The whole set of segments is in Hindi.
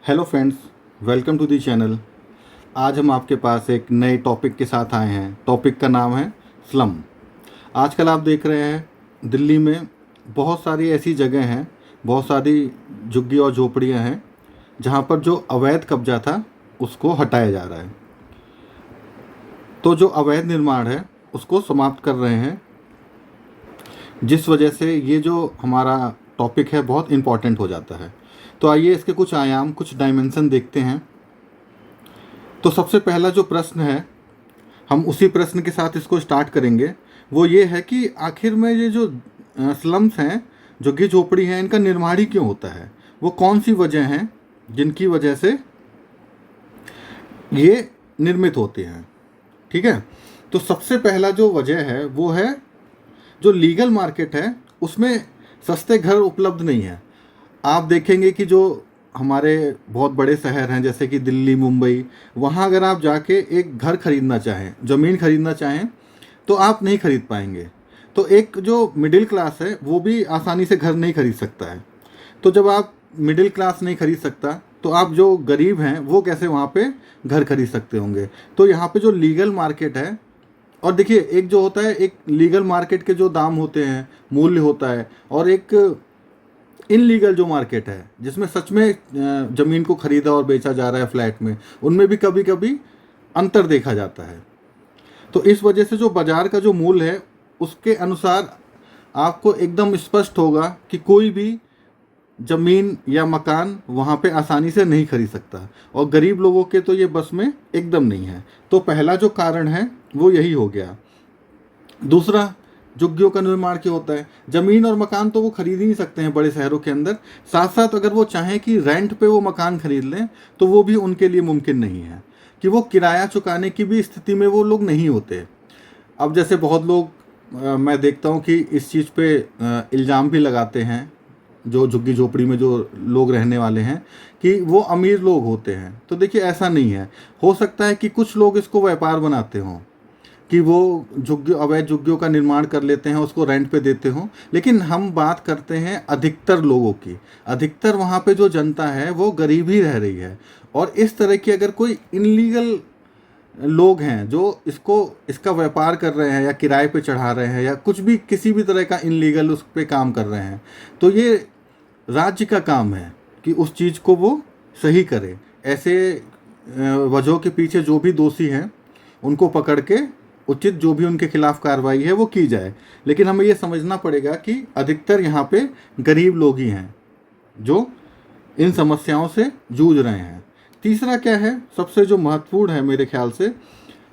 Hello friends, welcome to the channel. आज हम आपके पास एक नए टॉपिक के साथ आए हैं। टॉपिक का नाम है स्लम। आजकल आप देख रहे हैं दिल्ली में बहुत सारी ऐसी जगह हैं, बहुत सारी झुग्गी और झोपड़ियां हैं जहां पर जो अवैध कब्जा था उसको हटाया जा रहा है। तो जो अवैध निर्माण है उसको समाप्त कर रहे हैं, जिस वजह से ये जो हमारा टॉपिक है बहुत इम्पॉर्टेंट हो जाता है। तो आइए इसके कुछ आयाम, कुछ डायमेंशन देखते हैं। तो सबसे पहला जो प्रश्न है, हम उसी प्रश्न के साथ इसको स्टार्ट करेंगे। वो ये है कि आखिर में ये जो स्लम्स हैं, झुग्गी झोपड़ी हैं, इनका निर्माण ही क्यों होता है? वो कौन सी वजह हैं जिनकी वजह से ये निर्मित होते हैं? ठीक है। तो सबसे पहला जो वजह है वो है जो लीगल मार्केट है उसमें सस्ते घर उपलब्ध नहीं है। आप देखेंगे कि जो हमारे बहुत बड़े शहर हैं जैसे कि दिल्ली, मुंबई, वहाँ अगर आप जाके एक घर खरीदना चाहें, ज़मीन खरीदना चाहें, तो आप नहीं खरीद पाएंगे। तो एक जो मिडिल क्लास है वो भी आसानी से घर नहीं खरीद सकता है। तो जब आप मिडिल क्लास नहीं खरीद सकता तो आप जो गरीब हैं वो कैसे वहाँ पे घर खरीद सकते होंगे? तो यहाँ पे जो लीगल मार्केट है, और देखिए एक जो होता है, एक लीगल मार्केट के जो दाम होते हैं, मूल्य होता है, और एक इनलीगल जो मार्केट है जिसमें सच में ज़मीन को खरीदा और बेचा जा रहा है फ्लैट में, उनमें भी कभी कभी अंतर देखा जाता है। तो इस वजह से जो बाज़ार का जो मूल्य है उसके अनुसार आपको एकदम स्पष्ट होगा कि कोई भी ज़मीन या मकान वहाँ पे आसानी से नहीं खरीद सकता, और गरीब लोगों के तो ये बस में एकदम नहीं है। तो पहला जो कारण है वो यही हो गया। दूसरा, झुग्गियों का निर्माण क्यों होता है? ज़मीन और मकान तो वो खरीद ही नहीं सकते हैं बड़े शहरों के अंदर। साथ साथ अगर वो चाहें कि रेंट पे वो मकान खरीद लें तो वो भी उनके लिए मुमकिन नहीं है, कि वो किराया चुकाने की भी स्थिति में वो लोग नहीं होते। अब जैसे बहुत लोग मैं देखता हूँ कि इस चीज़ पे इल्ज़ाम भी लगाते हैं, जो झुग्गी झोपड़ी में जो लोग रहने वाले हैं, कि वो अमीर लोग होते हैं। तो देखिए ऐसा नहीं है। हो सकता है कि कुछ लोग इसको व्यापार बनाते हों, कि वो अवैध झुग्गियों का निर्माण कर लेते हैं, उसको रेंट पे देते हों, लेकिन हम बात करते हैं अधिकतर लोगों की। अधिकतर वहाँ पे जो जनता है वो गरीब ही रह रही है, और इस तरह की अगर कोई इनलीगल लोग हैं जो इसका व्यापार कर रहे हैं या किराए पे चढ़ा रहे हैं या कुछ भी किसी भी तरह का इनलीगल उस पे काम कर रहे हैं, तो ये राज्य का काम है कि उस चीज़ को वो सही करे। ऐसे वजहों के पीछे जो भी दोषी हैं उनको पकड़ के उचित जो भी उनके खिलाफ कार्रवाई है वो की जाए। लेकिन हमें ये समझना पड़ेगा कि अधिकतर यहाँ पे गरीब लोग ही हैं जो इन समस्याओं से जूझ रहे हैं। तीसरा क्या है, सबसे जो महत्वपूर्ण है मेरे ख्याल से,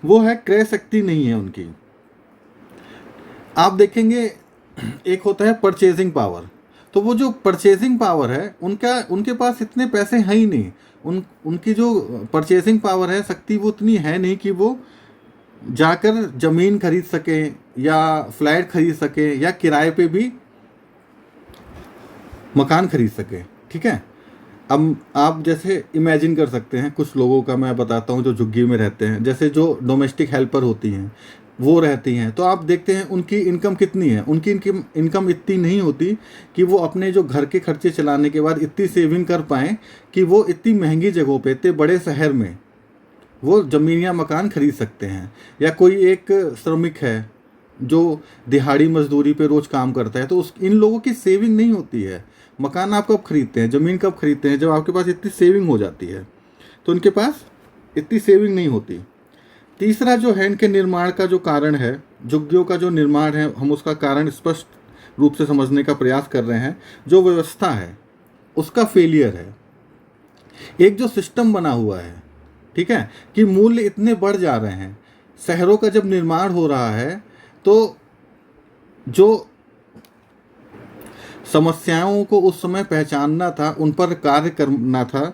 वो है क्रय शक्ति नहीं है उनकी। आप देखेंगे एक होता है परचेजिंग पावर। तो वो जो परचेजिंग पावर है उनके पास इतने पैसे हैं ही नहीं। उनकी जो परचेजिंग पावर है, शक्ति, वो इतनी है नहीं कि वो जाकर ज़मीन खरीद सकें या फ्लैट खरीद सकें या किराए पे भी मकान खरीद सकें। ठीक है। अब आप जैसे इमेजिन कर सकते हैं, कुछ लोगों का मैं बताता हूँ जो झुग्गी में रहते हैं, जैसे जो डोमेस्टिक हेल्पर होती हैं वो रहती हैं, तो आप देखते हैं उनकी इनकम कितनी है। उनकी इनकम इतनी नहीं होती कि वो अपने जो घर के खर्चे चलाने के बाद इतनी सेविंग कर पाएँ कि वो इतनी महंगी जगहों पे, इतने बड़े शहर में वो ज़मीन या मकान खरीद सकते हैं। या कोई एक श्रमिक है जो दिहाड़ी मजदूरी पे रोज़ काम करता है, तो इन लोगों की सेविंग नहीं होती है। मकान आप कब खरीदते हैं, ज़मीन कब खरीदते हैं? जब आपके पास इतनी सेविंग हो जाती है। तो उनके पास इतनी सेविंग नहीं होती। तीसरा जो है इनके निर्माण का जो कारण है, झुग्गियों का जो निर्माण है, हम उसका कारण स्पष्ट रूप से समझने का प्रयास कर रहे हैं। जो व्यवस्था है उसका फेलियर है। एक जो सिस्टम बना हुआ है, ठीक है, कि मूल्य इतने बढ़ जा रहे हैं। शहरों का जब निर्माण हो रहा है तो जो समस्याओं को उस समय पहचानना था, उन पर कार्य करना था,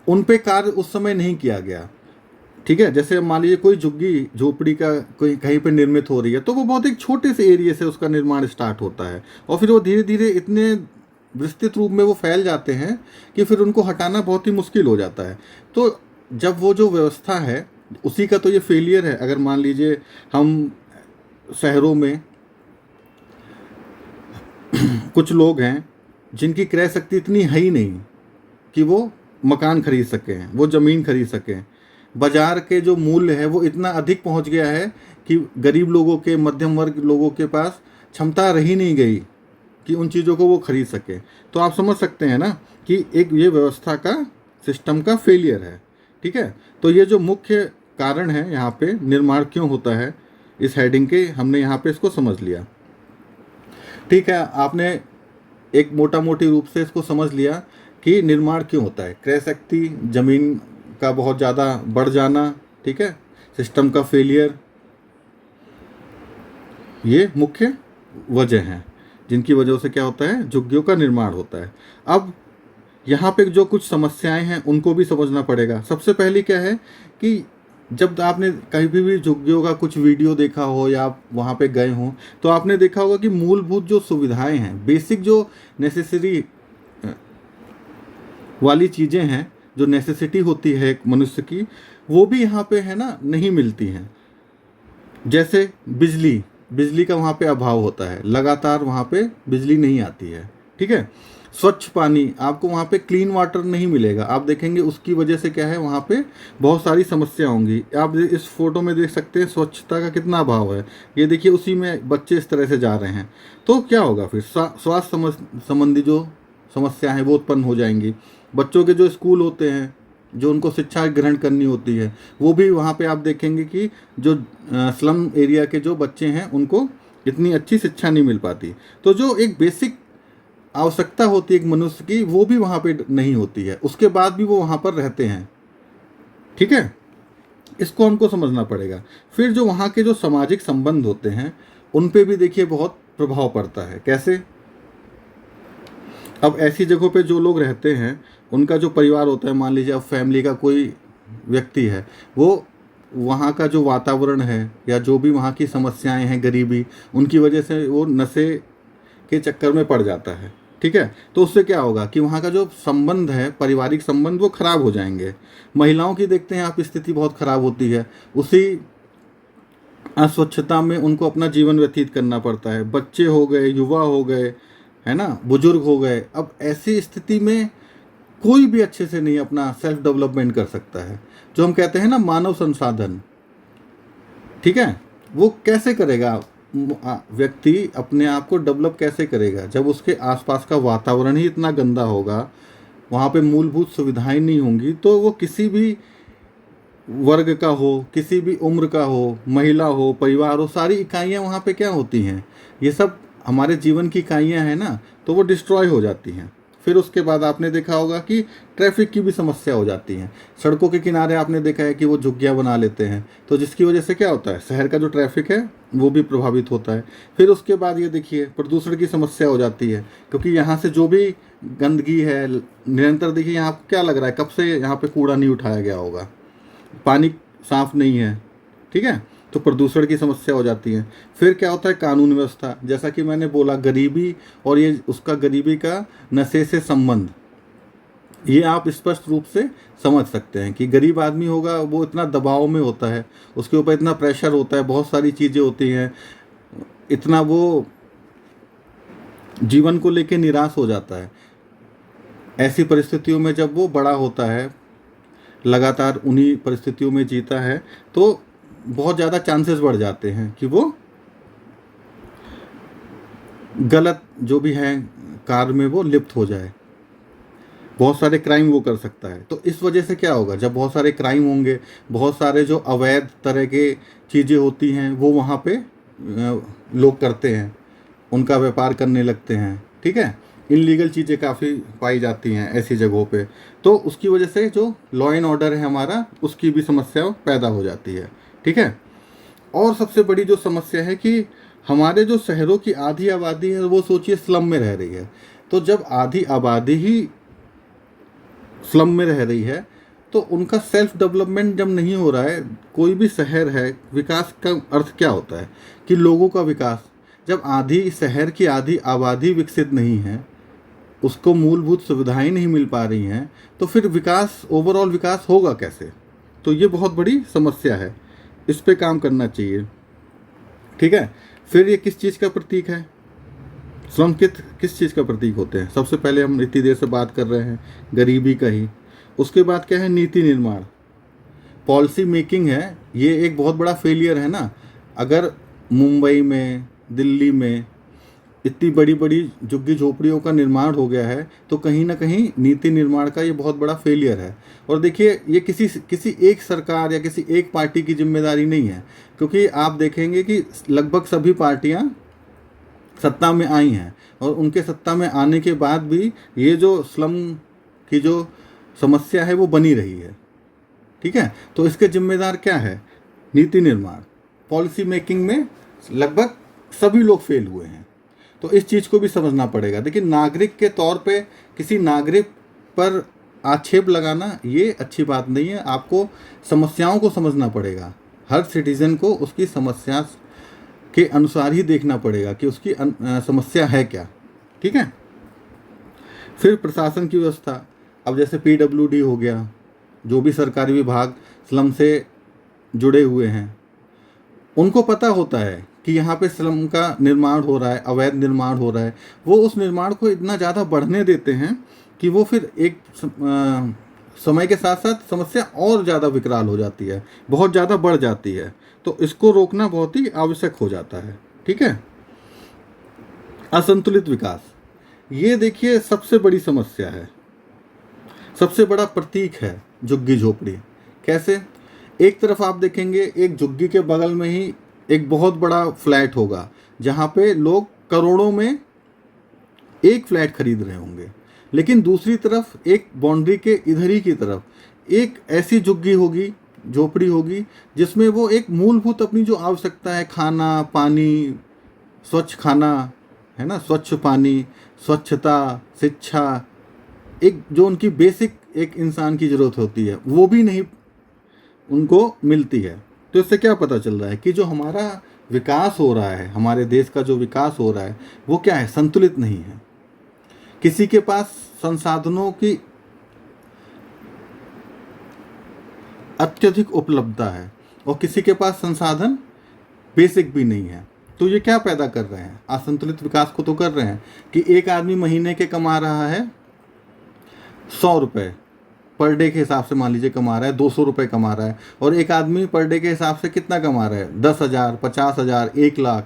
उन पे कार्य उस समय नहीं किया गया। ठीक है। जैसे मान लीजिए कोई झुग्गी झोपड़ी का कोई कहीं पे निर्मित हो रही है, तो वो बहुत एक छोटे से एरिया से उसका निर्माण स्टार्ट होता है, और फिर वो धीरे धीरे इतने विस्तृत रूप में वो फैल जाते हैं कि फिर उनको हटाना बहुत ही मुश्किल हो जाता है। तो जब वो जो व्यवस्था है उसी का तो ये फेलियर है। अगर मान लीजिए हम शहरों में कुछ लोग हैं जिनकी क्रय शक्ति इतनी है ही नहीं कि वो मकान खरीद सकें, वो ज़मीन खरीद सकें। बाज़ार के जो मूल्य है वो इतना अधिक पहुंच गया है कि गरीब लोगों के, मध्यम वर्ग लोगों के पास क्षमता रही नहीं गई कि उन चीज़ों को वो खरीद सके। तो आप समझ सकते हैं ना कि एक ये व्यवस्था का, सिस्टम का फेलियर है। ठीक है, तो ये जो मुख्य कारण है यहाँ पे निर्माण क्यों होता है, इस हेडिंग के हमने यहाँ पे इसको समझ लिया। ठीक है, आपने एक मोटा मोटी रूप से इसको समझ लिया कि निर्माण क्यों होता है। क्रय शक्ति, जमीन का बहुत ज़्यादा बढ़ जाना, ठीक है, सिस्टम का फेलियर, ये मुख्य वजह हैं जिनकी वजह से क्या होता है, झुग्गियों का निर्माण होता है। अब यहाँ पे जो कुछ समस्याएं हैं उनको भी समझना पड़ेगा। सबसे पहली क्या है कि जब आपने कहीं भी झुग्गियों का कुछ वीडियो देखा हो या आप वहाँ पे गए हों तो आपने देखा होगा कि मूलभूत जो सुविधाएं हैं, बेसिक जो नेसेसरी वाली चीज़ें हैं, जो नेसेसिटी होती है एक मनुष्य की, वो भी यहाँ पे है ना नहीं मिलती हैं। जैसे बिजली का वहाँ पे अभाव होता है, लगातार वहाँ पे बिजली नहीं आती है। ठीक है, स्वच्छ पानी, आपको वहाँ पे क्लीन वाटर नहीं मिलेगा। आप देखेंगे उसकी वजह से क्या है, वहाँ पे बहुत सारी समस्या होंगी। आप इस फोटो में देख सकते हैं स्वच्छता का कितना अभाव है। ये देखिए, उसी में बच्चे इस तरह से जा रहे हैं। तो क्या होगा फिर, स्वास्थ्य संबंधी जो समस्या है वो उत्पन्न हो जाएंगी। बच्चों के जो स्कूल होते हैं, जो उनको शिक्षा ग्रहण करनी होती है, वो भी वहाँ पे आप देखेंगे कि जो स्लम एरिया के जो बच्चे हैं उनको इतनी अच्छी शिक्षा नहीं मिल पाती। तो जो एक बेसिक आवश्यकता होती है एक मनुष्य की, वो भी वहाँ पे नहीं होती है, उसके बाद भी वो वहाँ पर रहते हैं। ठीक है, इसको हमको समझना पड़ेगा। फिर जो वहाँ के जो सामाजिक संबंध होते हैं उन पे भी देखिए बहुत प्रभाव पड़ता है। कैसे, अब ऐसी जगहों पे जो लोग रहते हैं उनका जो परिवार होता है, मान लीजिए अब फैमिली का कोई व्यक्ति है, वो वहाँ का जो वातावरण है या जो भी वहाँ की समस्याएं हैं, गरीबी, उनकी वजह से वो नशे के चक्कर में पड़ जाता है। ठीक है, तो उससे क्या होगा कि वहाँ का जो संबंध है, पारिवारिक संबंध, वो खराब हो जाएंगे। महिलाओं की देखते हैं आप स्थिति बहुत खराब होती है, उसी अस्वच्छता में उनको अपना जीवन व्यतीत करना पड़ता है। बच्चे हो गए, युवा हो गए, है ना, बुजुर्ग हो गए। अब ऐसी स्थिति में कोई भी अच्छे से नहीं अपना सेल्फ डेवलपमेंट कर सकता है, जो हम कहते हैं ना मानव संसाधन। ठीक है, वो कैसे करेगा व्यक्ति, अपने आप को डेवलप कैसे करेगा जब उसके आसपास का वातावरण ही इतना गंदा होगा, वहाँ पे मूलभूत सुविधाएं नहीं होंगी। तो वो किसी भी वर्ग का हो, किसी भी उम्र का हो, महिला हो, परिवार हो, सारी इकाइयाँ वहाँ पे क्या होती हैं, ये सब हमारे जीवन की इकाइयाँ हैं ना, तो वो डिस्ट्रॉय हो जाती हैं। फिर उसके बाद आपने देखा होगा कि ट्रैफिक की भी समस्या हो जाती है। सड़कों के किनारे आपने देखा है कि वो झुग्गियाँ बना लेते हैं, तो जिसकी वजह से क्या होता है, शहर का जो ट्रैफिक है वो भी प्रभावित होता है। फिर उसके बाद ये देखिए प्रदूषण की समस्या हो जाती है, क्योंकि यहाँ से जो भी गंदगी है निरंतर, देखिए यहाँ क्या लग रहा है, कब से यहाँ पे कूड़ा नहीं उठाया गया होगा, पानी साफ नहीं है। ठीक है, तो प्रदूषण की समस्या हो जाती है। फिर क्या होता है, कानून व्यवस्था, जैसा कि मैंने बोला, गरीबी और ये उसका गरीबी का नशे से संबंध, ये आप स्पष्ट रूप से समझ सकते हैं कि गरीब आदमी होगा वो इतना दबाव में होता है, उसके ऊपर इतना प्रेशर होता है, बहुत सारी चीज़ें होती हैं, इतना वो जीवन को लेके निराश हो जाता है। ऐसी परिस्थितियों में जब वो बड़ा होता है, लगातार उन्हीं परिस्थितियों में जीता है, तो बहुत ज़्यादा चांसेस बढ़ जाते हैं कि वो गलत जो भी है कार्य में वो लिप्त हो जाए, बहुत सारे क्राइम वो कर सकता है। तो इस वजह से क्या होगा, जब बहुत सारे क्राइम होंगे, बहुत सारे जो अवैध तरह के चीज़ें होती हैं वो वहाँ पे लोग करते हैं, उनका व्यापार करने लगते हैं। ठीक है, इनलीगल चीज़ें काफ़ी पाई जाती हैं ऐसी जगहों पे, तो उसकी वजह से जो लॉ एंड ऑर्डर है हमारा, उसकी भी समस्या पैदा हो जाती है। ठीक है, और सबसे बड़ी जो समस्या है कि हमारे जो शहरों की आधी आबादी है वो सोचिए स्लम में रह रही है। तो जब आधी आबादी ही स्लम में रह रही है तो उनका सेल्फ डेवलपमेंट जब नहीं हो रहा है, कोई भी शहर है, विकास का अर्थ क्या होता है कि लोगों का विकास। जब आधी शहर की आधी आबादी विकसित नहीं है, उसको मूलभूत सुविधाएं नहीं मिल पा रही हैं, तो फिर विकास, ओवरऑल विकास होगा कैसे। तो ये बहुत बड़ी समस्या है, इस पे काम करना चाहिए। ठीक है, फिर ये किस चीज़ का प्रतीक है, स्लम किस चीज़ का प्रतीक होते हैं। सबसे पहले हम इतनी देर से बात कर रहे हैं गरीबी का ही, उसके बाद क्या है, नीति निर्माण, पॉलिसी मेकिंग है। ये एक बहुत बड़ा फेलियर है ना। अगर मुंबई में, दिल्ली में इतनी बड़ी बड़ी झुग्गी झोपड़ियों का निर्माण हो गया है, तो कहीं ना कहीं नीति निर्माण का ये बहुत बड़ा फेलियर है। और देखिए, ये किसी एक सरकार या किसी एक पार्टी की जिम्मेदारी नहीं है, क्योंकि आप देखेंगे कि लगभग सभी पार्टियां सत्ता में आई हैं, और उनके सत्ता में आने के बाद भी ये जो स्लम की जो समस्या है वो बनी रही है। ठीक है, तो इसके जिम्मेदार क्या है, नीति निर्माण, पॉलिसी मेकिंग में लगभग सभी लोग फेल हुए हैं। तो इस चीज़ को भी समझना पड़ेगा। देखिए, नागरिक के तौर पे किसी नागरिक पर आक्षेप लगाना ये अच्छी बात नहीं है। आपको समस्याओं को समझना पड़ेगा। हर सिटीजन को उसकी समस्या के अनुसार ही देखना पड़ेगा कि उसकी समस्या है क्या। ठीक है, फिर प्रशासन की व्यवस्था। अब जैसे PWD हो गया, जो भी सरकारी विभाग स्लम से जुड़े हुए हैं, उनको पता होता है कि यहाँ पे स्लम का निर्माण हो रहा है, अवैध निर्माण हो रहा है। वो उस निर्माण को इतना ज़्यादा बढ़ने देते हैं कि वो फिर एक समय के साथ साथ समस्या और ज़्यादा विकराल हो जाती है, बहुत ज़्यादा बढ़ जाती है। तो इसको रोकना बहुत ही आवश्यक हो जाता है। ठीक है, असंतुलित विकास, ये देखिए सबसे बड़ी समस्या है, सबसे बड़ा प्रतीक है झुग्गी झोपड़ी। कैसे, एक तरफ आप देखेंगे एक झुग्गी के बगल में ही एक बहुत बड़ा फ्लैट होगा, जहाँ पे लोग करोड़ों में एक फ्लैट खरीद रहे होंगे, लेकिन दूसरी तरफ एक बाउंड्री के इधर ही की तरफ एक ऐसी झुग्गी होगी, झोपड़ी होगी, जिसमें वो एक मूलभूत अपनी जो आवश्यकता है, खाना, पानी, स्वच्छ खाना है ना, स्वच्छ पानी, स्वच्छता, शिक्षा, एक जो उनकी बेसिक एक इंसान की ज़रूरत होती है, वो भी नहीं उनको मिलती है। तो इससे क्या पता चल रहा है कि जो हमारा विकास हो रहा है, हमारे देश का जो विकास हो रहा है, वो क्या है, संतुलित नहीं है। किसी के पास संसाधनों की अत्यधिक उपलब्धता है और किसी के पास संसाधन बेसिक भी नहीं है। तो ये क्या पैदा कर रहे हैं, असंतुलित विकास को तो कर रहे हैं कि एक आदमी महीने के कमा रहा है 100 रुपये, पर डे के हिसाब से मान लीजिए कमा रहा है 200 रुपये कमा रहा है, और एक आदमी पर डे के हिसाब से कितना कमा रहा है, 10,000, 50,000, 1,00,000।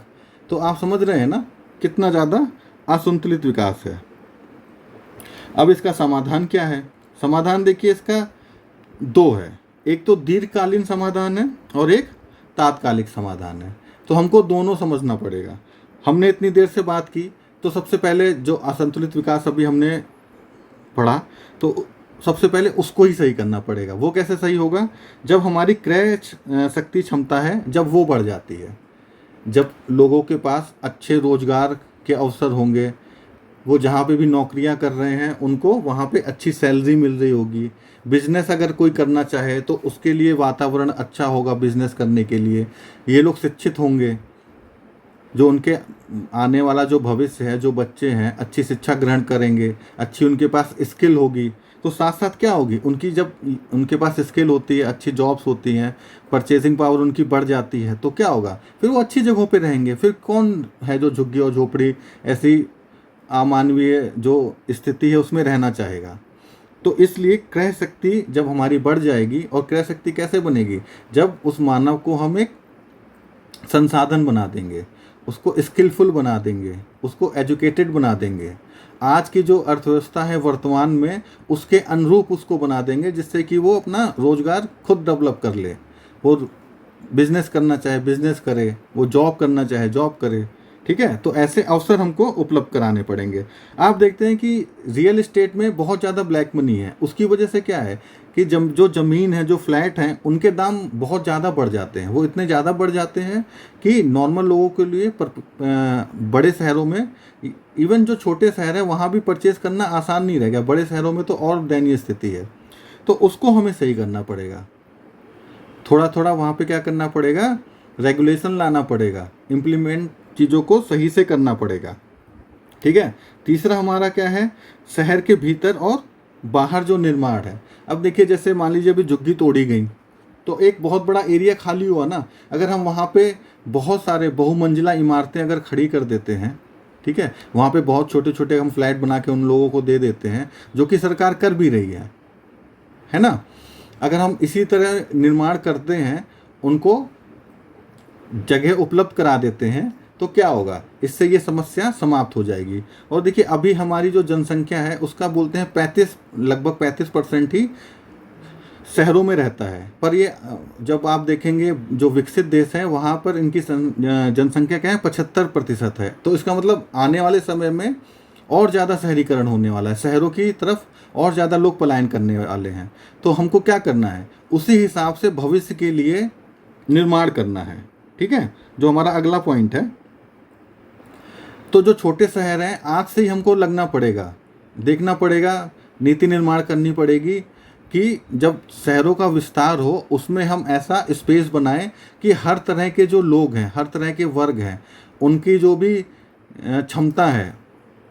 तो आप समझ रहे हैं ना कितना ज़्यादा असंतुलित विकास है। अब इसका समाधान क्या है, समाधान देखिए इसका दो है, एक तो दीर्घकालीन समाधान है और एक तात्कालिक समाधान है। तो हमको दोनों समझना पड़ेगा। हमने इतनी देर से बात की, तो सबसे पहले जो असंतुलित विकास अभी हमने पढ़ा, तो सबसे पहले उसको ही सही करना पड़ेगा। वो कैसे सही होगा, जब हमारी क्रय शक्ति क्षमता है जब वो बढ़ जाती है, जब लोगों के पास अच्छे रोजगार के अवसर होंगे, वो जहाँ पे भी नौकरियाँ कर रहे हैं उनको वहाँ पे अच्छी सैलरी मिल रही होगी, बिजनेस अगर कोई करना चाहे तो उसके लिए वातावरण अच्छा होगा बिजनेस करने के लिए, ये लोग शिक्षित होंगे, जो उनके आने वाला जो भविष्य है, जो बच्चे हैं अच्छी शिक्षा ग्रहण करेंगे, अच्छी उनके पास स्किल होगी, तो साथ साथ क्या होगी, उनकी जब उनके पास स्किल होती है, अच्छी जॉब्स होती हैं, परचेसिंग पावर उनकी बढ़ जाती है, तो क्या होगा, फिर वो अच्छी जगहों पे रहेंगे। फिर कौन है जो झुग्गी और झोपड़ी ऐसी अमानवीय जो स्थिति है उसमें रहना चाहेगा। तो इसलिए क्रय शक्ति जब हमारी बढ़ जाएगी, और क्रय शक्ति कैसे बनेगी, जब उस मानव को हम एक संसाधन बना देंगे, उसको स्किलफुल बना देंगे, उसको एजुकेटेड बना देंगे, आज की जो अर्थव्यवस्था है वर्तमान में उसके अनुरूप उसको बना देंगे, जिससे कि वो अपना रोजगार खुद डेवलप कर ले, वो बिजनेस करना चाहे बिजनेस करे, वो जॉब करना चाहे जॉब करे। ठीक है, तो ऐसे अवसर हमको उपलब्ध कराने पड़ेंगे। आप देखते हैं कि रियल एस्टेट में बहुत ज़्यादा ब्लैक मनी है, उसकी वजह से क्या है कि जो ज़मीन है, जो फ्लैट हैं, उनके दाम बहुत ज़्यादा बढ़ जाते हैं। वो इतने ज़्यादा बढ़ जाते हैं कि नॉर्मल लोगों के लिए बड़े शहरों में, इवन जो छोटे शहर है वहाँ भी परचेज़ करना आसान नहीं रहेगा, बड़े शहरों में तो और दयनीय स्थिति है। तो उसको हमें सही करना पड़ेगा, थोड़ा थोड़ा वहाँ पे क्या करना पड़ेगा, रेगुलेशन लाना पड़ेगा, इम्प्लीमेंट चीज़ों को सही से करना पड़ेगा। ठीक है, तीसरा हमारा क्या है, शहर के भीतर और बाहर जो निर्माण है। अब देखिए, जैसे मान लीजिए अभी झुग्गी तोड़ी गई तो एक बहुत बड़ा एरिया खाली हुआ ना, अगर हम वहाँ पे बहुत सारे बहुमंजिला इमारतें अगर खड़ी कर देते हैं, ठीक है, वहाँ पे बहुत छोटे छोटे हम फ्लैट बना के उन लोगों को दे देते हैं, जो कि सरकार कर भी रही है, है ना। अगर हम इसी तरह निर्माण करते हैं, उनको जगह उपलब्ध करा देते हैं, तो क्या होगा, इससे ये समस्या समाप्त हो जाएगी। और देखिए अभी हमारी जो जनसंख्या है उसका बोलते हैं लगभग 35% ही शहरों में रहता है। पर ये जब आप देखेंगे जो विकसित देश हैं वहाँ पर इनकी जनसंख्या क्या है, 75% है। तो इसका मतलब आने वाले समय में और ज़्यादा शहरीकरण होने वाला है, शहरों की तरफ और ज़्यादा लोग पलायन करने वाले हैं। तो हमको क्या करना है, उसी हिसाब से भविष्य के लिए निर्माण करना है। ठीक है, जो हमारा अगला पॉइंट है, तो जो छोटे शहर हैं आज से ही हमको लगना पड़ेगा, देखना पड़ेगा, नीति निर्माण करनी पड़ेगी कि जब शहरों का विस्तार हो उसमें हम ऐसा स्पेस बनाएं कि हर तरह के जो लोग हैं, हर तरह के वर्ग हैं, उनकी जो भी क्षमता है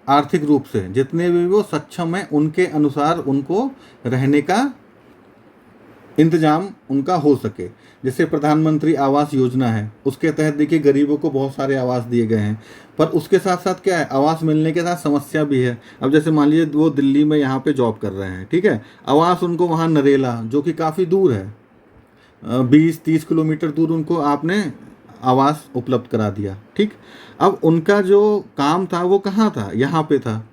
आर्थिक रूप से, जितने भी वो सक्षम हैं, उनके अनुसार उनको रहने का इंतजाम उनका हो सके। जैसे प्रधानमंत्री आवास योजना है, उसके तहत देखिए गरीबों को बहुत सारे आवास दिए गए हैं। पर उसके साथ साथ क्या है, आवास मिलने के साथ समस्या भी है। अब जैसे मान लीजिए वो दिल्ली में यहाँ पे जॉब कर रहे हैं, ठीक है, आवास उनको वहाँ नरेला, जो कि काफ़ी दूर है, 20-30 किलोमीटर दूर उनको आपने आवास उपलब्ध करा दिया। ठीक, अब उनका जो काम था वो कहाँ था, यहाँ पे था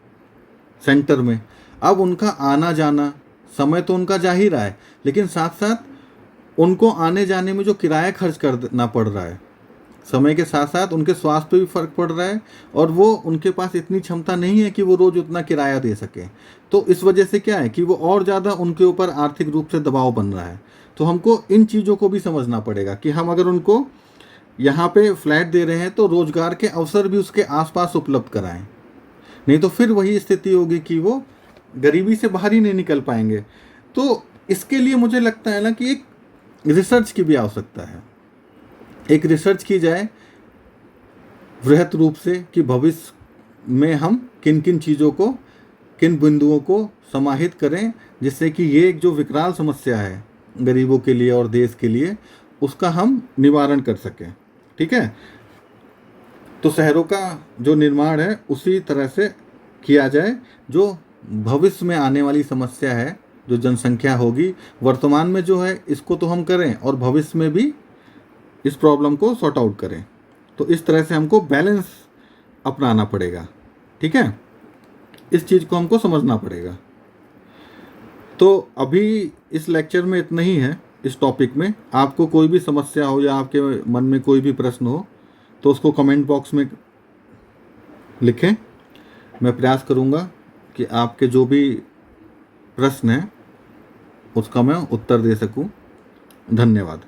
सेंटर में। अब उनका आना जाना, समय तो उनका जा ही रहा है, लेकिन साथ साथ उनको आने जाने में जो किराया खर्च करना पड़ रहा है, समय के साथ साथ उनके स्वास्थ्य पे भी फर्क पड़ रहा है, और वो उनके पास इतनी क्षमता नहीं है कि वो रोज उतना किराया दे सके। तो इस वजह से क्या है कि वो और ज़्यादा उनके ऊपर आर्थिक रूप से दबाव बन रहा है। तो हमको इन चीज़ों को भी समझना पड़ेगा कि हम अगर उनको यहाँ पे फ्लैट दे रहे हैं तो रोजगार के अवसर भी उसके आसपास उपलब्ध कराएं, नहीं तो फिर वही स्थिति होगी कि वो गरीबी से बाहर ही नहीं निकल पाएंगे। तो इसके लिए मुझे लगता है ना कि एक रिसर्च की भी आवश्यकता है, एक रिसर्च की जाए वृहत रूप से कि भविष्य में हम किन किन चीज़ों को, किन बिंदुओं को समाहित करें, जिससे कि ये एक जो विकराल समस्या है गरीबों के लिए और देश के लिए, उसका हम निवारण कर सकें। ठीक है, तो शहरों का जो निर्माण है उसी तरह से किया जाए, जो भविष्य में आने वाली समस्या है, जो जनसंख्या होगी, वर्तमान में जो है इसको तो हम करें और भविष्य में भी इस प्रॉब्लम को सॉर्ट आउट करें। तो इस तरह से हमको बैलेंस अपनाना पड़ेगा। ठीक है, इस चीज़ को हमको समझना पड़ेगा। तो अभी इस लेक्चर में इतना ही है। इस टॉपिक में आपको कोई भी समस्या हो या आपके मन में कोई भी प्रश्न हो तो उसको कमेंट बॉक्स में लिखें। मैं प्रयास करूँगा कि आपके जो भी प्रश्न हैं उसका मैं उत्तर दे सकूं। धन्यवाद।